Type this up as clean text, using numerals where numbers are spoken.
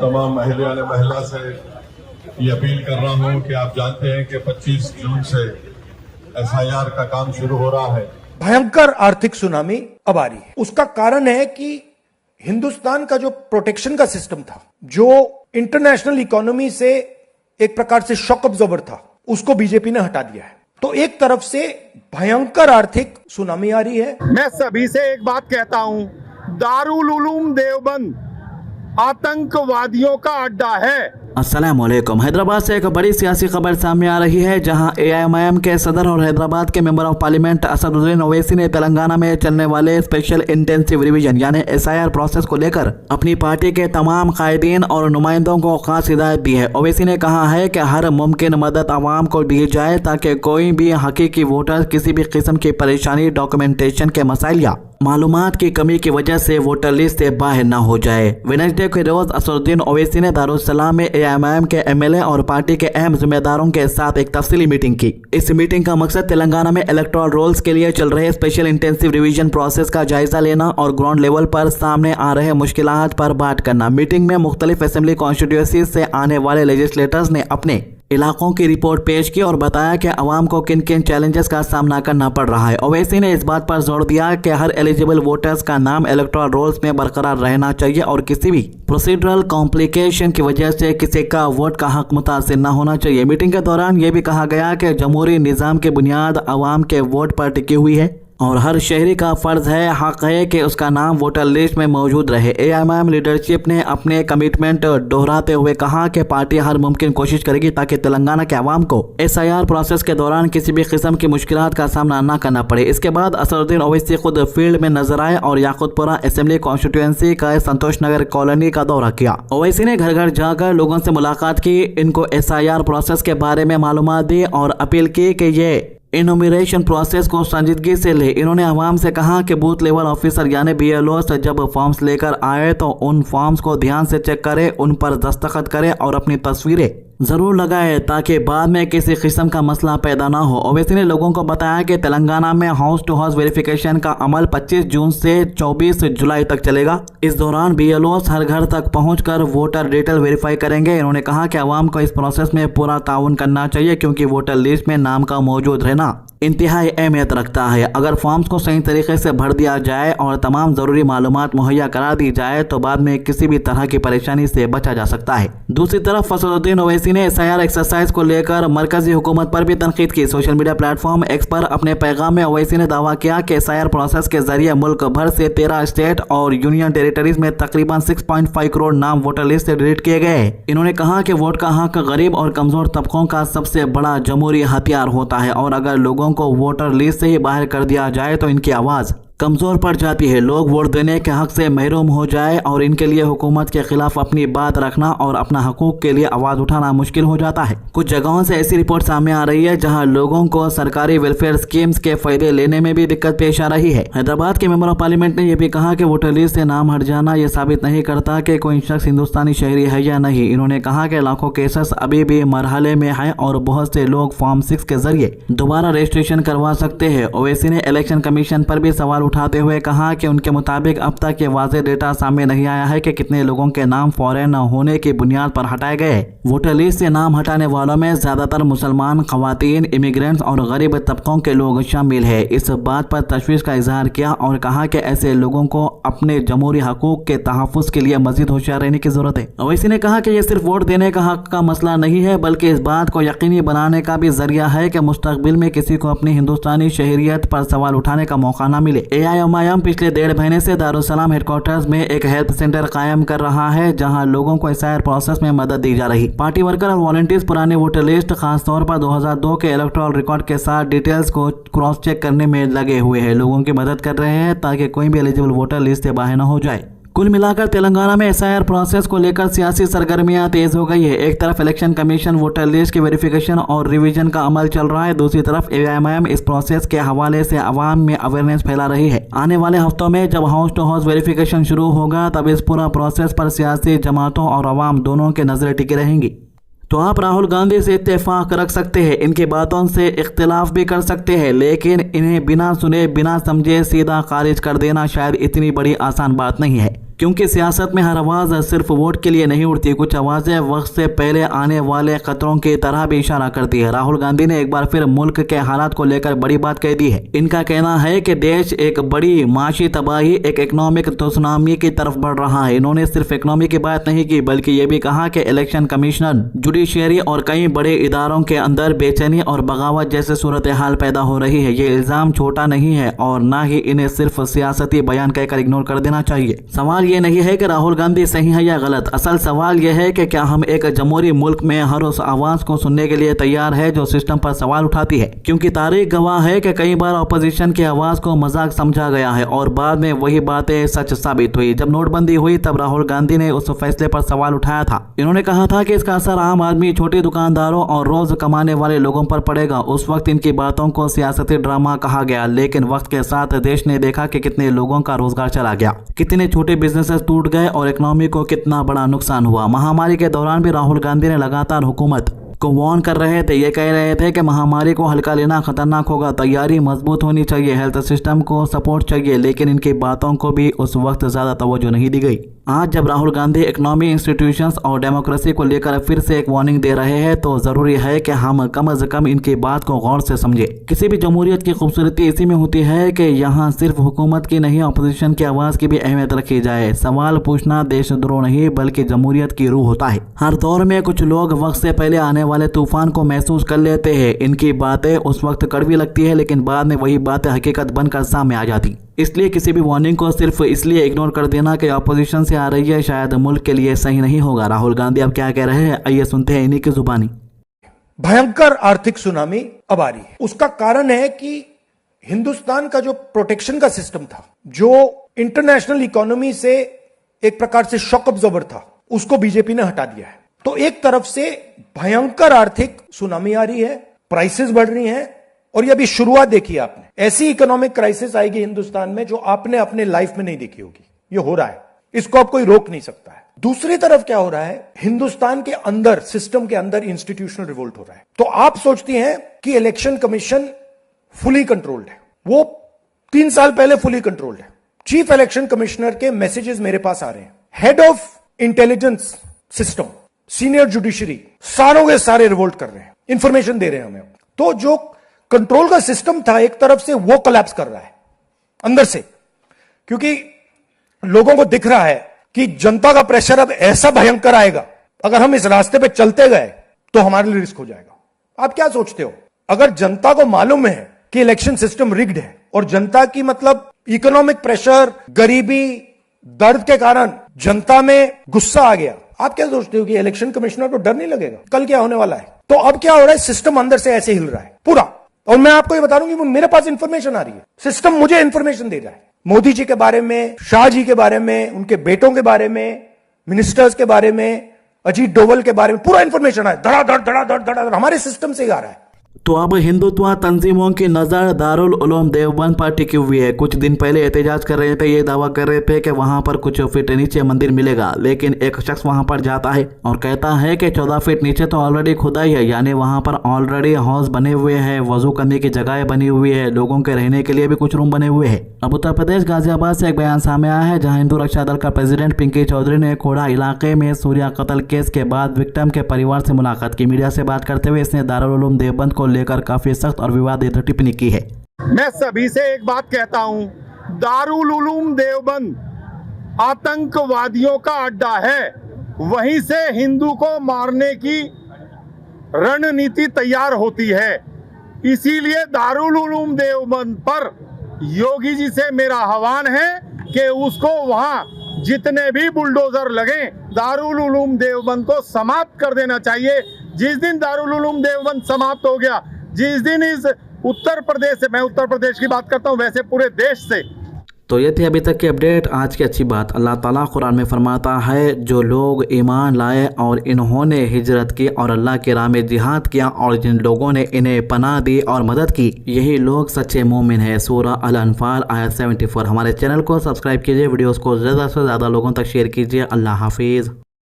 तमाम महिला से ये अपील कर रहा हूं कि आप जानते हैं कि 25 जून से एफआईआर का काम शुरू हो रहा है। भयंकर आर्थिक सुनामी अब आ रही है। उसका कारण है कि हिंदुस्तान का जो प्रोटेक्शन का सिस्टम था, जो इंटरनेशनल इकोनॉमी से एक प्रकार से शॉक अब्जॉर्बर था, उसको बीजेपी ने हटा दिया है। तो एक तरफ से भयंकर आर्थिक सुनामी आ रही है। मैं सभी से एक बात कहता हूं, दारुल उलूम देवबंद आतंकवादियों का अड्डा है। अस्सलामुअलैकुम। हैदराबाद से एक बड़ी सियासी खबर सामने आ रही है, जहां एआईएमआईएम के सदर और हैदराबाद के member of parliament Asaduddin Owaisi ने तेलंगाना में चलने वाले स्पेशल इंटेंसिव रिवीजन यानी एसआईआर प्रोसेस को लेकर अपनी पार्टी के तमाम कायदीन और नुमाइंदों को खास हिदायत दी है। ओवैसी ने कहा है कि हर मुमकिन मदद आवाम को दी जाए ताकि कोई भी हकीकी वोटर किसी भी किस्म की परेशानी, डॉक्यूमेंटेशन के मसाइल या मालूमात की कमी की वजह से वोटर लिस्ट से बाहर न हो जाए। वेडनेसडे के रोज असदुद्दीन ओवैसी ने दारुस्सलाम में एआईएमआईएम के एमएलए और पार्टी के अहम जिम्मेदारों के साथ एक तफसीली मीटिंग की। इस मीटिंग का मकसद तेलंगाना में इलेक्टोरल रोल्स के लिए चल रहे स्पेशल इंटेंसिव रिवीजन प्रोसेस का जायजा लेना और ग्राउंड लेवल पर सामने आ रहे मुश्किलात पर बात करना। मीटिंग में मुख्तलिफ असेंबली कॉन्स्टिट्यूएंसी से आने वाले लेजिस्लेटर्स ने अपने इलाकों की रिपोर्ट पेश की और बताया कि अवाम को किन किन चैलेंजेस का सामना करना पड़ रहा है। ओवैसी ने इस बात पर जोर दिया कि हर एलिजिबल वोटर्स का नाम इलेक्टोरल रोल्स में बरकरार रहना चाहिए और किसी भी प्रोसीजरल कॉम्प्लिकेशन की वजह से किसी का वोट का हक मुतासिर न होना चाहिए। मीटिंग के दौरान यह भी कहा गया कि जमहूरी निज़ाम की बुनियाद अवाम के वोट पर टिकी हुई है और हर शहरी का फर्ज है, हक है कि उसका नाम वोटर लिस्ट में मौजूद रहे। एआईएमआईएम लीडरशिप ने अपने कमिटमेंट दोहराते हुए कहा कि पार्टी हर मुमकिन कोशिश करेगी ताकि तेलंगाना के अवाम को एसआईआर प्रोसेस के दौरान किसी भी किस्म की मुश्किलात का सामना न करना पड़े। इसके बाद असदुद्दीन ओवैसी खुद फील्ड में नजर आए और याकुतपुरा असेंबली कॉन्स्टिट्यूएंसी का संतोष नगर कॉलोनी का दौरा किया। ओवैसी ने घर घर जाकर लोगों से मुलाकात की, इनको एसआईआर प्रोसेस के बारे में मालूमात दी और अपील की कि ये इनोमिनेशन प्रोसेस को संजीदगी से ले। इन्होंने अवाम से कहा कि बूथ लेवल ऑफिसर यानी बीएलओ जब फॉर्म्स लेकर आए तो उन फॉर्म्स को ध्यान से चेक करें, उन पर दस्तखत करें और अपनी तस्वीरें जरूर लगाए ताकि बाद में किसी किस्म का मसला पैदा ना हो। ओवैसी ने लोगों को बताया कि तेलंगाना में हाउस टू हाउस वेरिफिकेशन का अमल 25 जून से 24 जुलाई तक चलेगा। इस दौरान बीएलओ हर घर तक पहुंचकर वोटर डिटेल वेरीफाई करेंगे। इन्होंने कहा कि अवाम को इस प्रोसेस में पूरा ताउन करना चाहिए क्योंकि वोटर लिस्ट में नाम का मौजूद रहना इंतहाई अहमियत रखता है। अगर फॉर्म्स को सही तरीके से भर दिया जाए और तमाम जरूरी मालूमात मुहैया करा दी जाए तो बाद में किसी भी तरह की परेशानी से बचा जा सकता है। दूसरी तरफ असदुद्दीन ओवैसी ने एसआईआर एक्सरसाइज को लेकर मरकजी हुकूमत पर भी तनकीद की। सोशल मीडिया प्लेटफॉर्म एक्स पर अपने पैगाम में ओवैसी ने दावा किया कि एसआईआर प्रोसेस के जरिए मुल्क भर से 13 स्टेट और यूनियन टेरिटरीज में तकरीबन 6.5 करोड़ नाम वोटर लिस्ट से डिलीट किए गए। इन्होंने कहा कि वोट का हक गरीब और कमजोर तबकों का सबसे बड़ा जमहूरी हथियार होता है और अगर लोगों को वोटर लिस्ट से ही बाहर कर दिया जाए तो इनकी आवाज कमजोर पड़ जाती है, लोग वोट देने के हक से महरूम हो जाए और इनके लिए हुकूमत के खिलाफ अपनी बात रखना और अपना हकूक के लिए आवाज उठाना मुश्किल हो जाता है। कुछ जगहों से ऐसी रिपोर्ट सामने आ रही है जहां लोगों को सरकारी वेलफेयर स्कीम्स के फायदे लेने में भी दिक्कत पेश आ रही है। हैदराबाद के मेंबर ऑफ पार्लियामेंट ने यह भी कहा कि वोटर लिस्ट से नाम हट जाना यह साबित नहीं करता कि कोई शख्स हिंदुस्तानी शहरी है या नहीं। इन्होंने कहा कि लाखों केसेस अभी भी मरहले में है और बहुत से लोग फॉर्म 6 के जरिए दोबारा रजिस्ट्रेशन करवा सकते हैं। ओवैसी ने इलेक्शन कमीशन पर भी सवाल उठाते हुए कहा कि उनके मुताबिक अब तक ये वाज़ेह डेटा सामने नहीं आया है कि कितने लोगों के नाम फॉरेन होने की बुनियाद पर हटाए गए। वोटर लिस्ट से नाम हटाने वालों में ज्यादातर मुसलमान, खवातीन, इमिग्रेंट्स और गरीब तबकों के लोग शामिल है। इस बात पर तशवीश का इजहार किया और कहा कि ऐसे लोगों को अपने जमहूरी हकूक के तहफ़्फ़ुज़ के लिए मजीद होशियार रहने की जरूरत है। ओवैसी ने कहा कि यह सिर्फ वोट देने का हक का मसला नहीं है बल्कि इस बात को यकीनी बनाने का भी जरिया है कि मुस्तकबिल में किसी को अपनी हिंदुस्तानी शहरियत पर सवाल उठाने का मौका न मिले। एआईएमआईएम पिछले 1.5 महीने से दारुस्सलाम हेडक्वार्टर्स में एक हेल्प सेंटर कायम कर रहा है जहां लोगों को एसआईआर प्रोसेस में मदद दी जा रही। पार्टी वर्कर और वॉलंटियर्स पुराने वोटर लिस्ट, खासतौर पर 2002 के इलेक्टोरल रिकॉर्ड के साथ डिटेल्स को क्रॉस चेक करने में लगे हुए हैं, लोगों की मदद कर रहे हैं ताकि कोई भी एलिजिबल वोटर लिस्ट से बाहर न हो जाए। कुल मिलाकर तेलंगाना में एसआईआर प्रोसेस को लेकर सियासी सरगर्मियां तेज हो गई है। एक तरफ इलेक्शन कमीशन वोटर लिस्ट की वेरिफिकेशन और रिवीजन का अमल चल रहा है, दूसरी तरफ एआईएमआईएम इस प्रोसेस के हवाले से अवाम में अवेयरनेस फैला रही है। आने वाले हफ्तों में जब हाउस टू हाउस वेरिफिकेशन शुरू होगा तब इस पूरा प्रोसेस पर सियासी जमातों और अवाम दोनों के नजरें टिकी रहेंगी। तो आप राहुल गांधी से इत्तेफाक रख सकते हैं, इनकी बातों से इख्तिलाफ भी कर सकते हैं, लेकिन इन्हें बिना सुने बिना समझे सीधा खारिज कर देना शायद इतनी बड़ी आसान बात नहीं है, क्योंकि सियासत में हर आवाज सिर्फ वोट के लिए नहीं उठती, कुछ आवाजें वक्त से पहले आने वाले खतरों की तरह भी इशारा करती है। राहुल गांधी ने एक बार फिर मुल्क के हालात को लेकर बड़ी बात कह दी है। इनका कहना है कि देश एक बड़ी माशी तबाही, एक इकोनॉमिक सुनामी की तरफ बढ़ रहा है। इन्होंने सिर्फ इकोनॉमी की बात नहीं की बल्कि ये भी कहा कि इलेक्शन कमीशन, जुडिशियरी और कई बड़े इदारों के अंदर बेचैनी और बगावत जैसे सूरत हाल पैदा हो रही है। ये इल्जाम छोटा नहीं है और न ही इन्हें सिर्फ सियासती बयान कहकर इग्नोर कर देना चाहिए। सवाल ये नहीं है कि राहुल गांधी सही है या गलत, असल सवाल यह है कि क्या हम एक जमहूरी मुल्क में हर उस आवाज को सुनने के लिए तैयार है जो सिस्टम पर सवाल उठाती है। क्योंकि तारीख गवाह है कि कई बार अपोजिशन की आवाज को मजाक समझा गया है और बाद में वही बातें सच साबित हुई। जब नोटबंदी हुई तब राहुल गांधी ने उस फैसले पर सवाल उठाया था। इन्होंने कहा था कि इसका असर आम आदमी, छोटे दुकानदारों और रोज कमाने वाले लोगों पर पड़ेगा। उस वक्त इनकी बातों को सियासती ड्रामा कहा गया, लेकिन वक्त के साथ देश ने देखा कि कितने लोगों का रोजगार चला गया, कितने छोटे बिजनेसेस टूट गए और इकोनॉमी को कितना बड़ा नुकसान हुआ। महामारी के दौरान भी राहुल गांधी ने लगातार हुकूमत को वार्न कर रहे थे। ये कह रहे थे कि महामारी को हल्का लेना खतरनाक होगा, तैयारी मजबूत होनी चाहिए, हेल्थ सिस्टम को सपोर्ट चाहिए, लेकिन इनकी बातों को भी उस वक्त ज्यादा तवज्जो नहीं दी गई। आज जब राहुल गांधी इकोनॉमी, इंस्टीट्यूशंस और डेमोक्रेसी को लेकर फिर से एक वार्निंग दे रहे हैं तो जरूरी है कि हम कम से कम इनकी बात को गौर से समझे। किसी भी जमहूरियत की खूबसूरती इसी में होती है कि यहाँ सिर्फ हुकूमत की नहीं, अपोजिशन की आवाज की भी अहमियत रखी जाए। सवाल पूछना देशद्रोह नहीं बल्कि जमहूरियत की रूह होता है। हर दौर में कुछ लोग वक्त से पहले आने वाले तूफान को महसूस कर लेते हैं। इनकी बातें उस वक्त कड़वी लगती है लेकिन बाद में वही बातें हकीकत बनकर सामने आ जाती। इसलिए किसी भी वार्निंग को सिर्फ इसलिए इग्नोर कर देना कि अपोजिशन से आ रही है शायद मुल्क के लिए सही नहीं होगा। राहुल गांधी अब क्या कह रहे हैं, आइए सुनते हैं इन्हीं की जुबानी। भयंकर आर्थिक सुनामी अब आ रही है। उसका कारण है कि हिंदुस्तान का जो प्रोटेक्शन का सिस्टम था, जो इंटरनेशनल इकोनॉमी से एक प्रकार से शॉक अब्जॉर्बर था, उसको बीजेपी ने हटा दिया है। तो एक तरफ से भयंकर आर्थिक सुनामी आ रही है, प्राइसेस बढ़ रही हैं और ये अभी शुरुआत देखी आपने। ऐसी इकोनॉमिक क्राइसिस आएगी हिंदुस्तान में जो आपने अपने लाइफ में नहीं देखी होगी। ये हो रहा है, इसको आप कोई रोक नहीं सकता है। दूसरी तरफ क्या हो रहा है, हिंदुस्तान के अंदर, सिस्टम के अंदर इंस्टीट्यूशनल रिवोल्ट हो रहा है। तो आप सोचती हैं कि इलेक्शन कमीशन फुली कंट्रोल्ड है, वो 3 साल पहले फुली कंट्रोल्ड है। चीफ इलेक्शन कमिश्नर के मैसेजेस मेरे पास आ रहे हैं, head of intelligence system, senior judiciary, सारों के सारे रिवोल्ट कर रहे हैं, इंफॉर्मेशन दे रहे हैं हमें। तो जो कंट्रोल का सिस्टम था एक तरफ से वो कोलैप्स कर रहा है अंदर से, क्योंकि लोगों को दिख रहा है कि जनता का प्रेशर अब ऐसा भयंकर आएगा, अगर हम इस रास्ते पे चलते गए तो हमारे लिए रिस्क हो जाएगा। आप क्या सोचते हो, अगर जनता को मालूम है कि इलेक्शन सिस्टम रिग्ड है और जनता की मतलब इकोनॉमिक प्रेशर, गरीबी, दर्द के कारण जनता में गुस्सा आ गया, आप क्या सोचते हो कि इलेक्शन कमिश्नर को डर नहीं लगेगा कल क्या होने वाला है? तो अब क्या हो रहा है, सिस्टम अंदर से ऐसे हिल रहा है पूरा। और मैं आपको ये बता दूं कि मेरे पास इंफॉर्मेशन आ रही है, सिस्टम मुझे इंफॉर्मेशन दे रहा है, मोदी जी के बारे में, शाह जी के बारे में, उनके बेटों के बारे में, मिनिस्टर्स के बारे में, अजीत डोवल के बारे में पूरा इंफॉर्मेशन है, धड़ाधड़ हमारे सिस्टम से ही आ रहा है। तो अब हिंदुत्व तंजीमों की नजर दारुल उलूम देवबंद पर टिकी हुई है। कुछ दिन पहले एहतजाज कर रहे थे, ये दावा कर रहे थे कि वहां पर कुछ फीट नीचे मंदिर मिलेगा, लेकिन एक शख्स वहां पर जाता है और कहता है कि 14 फीट नीचे तो ऑलरेडी खुदाई है, यानी वहां पर ऑलरेडी हाउस बने हुए हैं, वजू करने की जगह बनी हुई है, लोगों के रहने के लिए भी कुछ रूम बने हुए हैं। अब उत्तर प्रदेश गाजियाबाद से एक बयान सामने आया है जहाँ हिंदू रक्षा दल का प्रेसिडेंट पिंकी चौधरी ने खोड़ा इलाके में सूर्या कत्ल केस के बाद विक्टिम के परिवार से मुलाकात की। मीडिया से बात करते हुए इसने दारुल उलूम देवबंद को लेकर काफी सख्त और विवादित टिप्पणी की है। मैं सभी से एक बात कहता हूं, दारुल उलूम देवबंद आतंकवादियों का अड्डा है, वहीं से हिंदू को मारने की रणनीति तैयार होती है। इसीलिए दारुल उलूम देवबंद पर योगी जी से मेरा आह्वान है कि उसको वहां जितने भी बुलडोजर लगे, दारुल उलूम देवबंद को समाप्त कर देना चाहिए। जिस दिन दारुल उलूम देवबंद समाप्त हो गया, जिस दिन इस उत्तर प्रदेश से, मैं उत्तर प्रदेश की बात करता हूं, वैसे पूरे देश से। तो ये थी अभी तक की अपडेट। आज की अच्छी बात, अल्लाह ताला कुरान में फरमाता है, जो लोग ईमान लाए और इन्होंने हिजरत की और अल्लाह की राह में जिहाद किया और जिन लोगों ने इन्हें पनाह दी और मदद की, यही लोग सच्चे मोमिन है। सूरह अल अनफाल आयत 74। हमारे चैनल को सब्सक्राइब कीजिए, वीडियोस को ज़्यादा से ज़्यादा लोगों तक शेयर कीजिए। अल्लाह हाफिज़।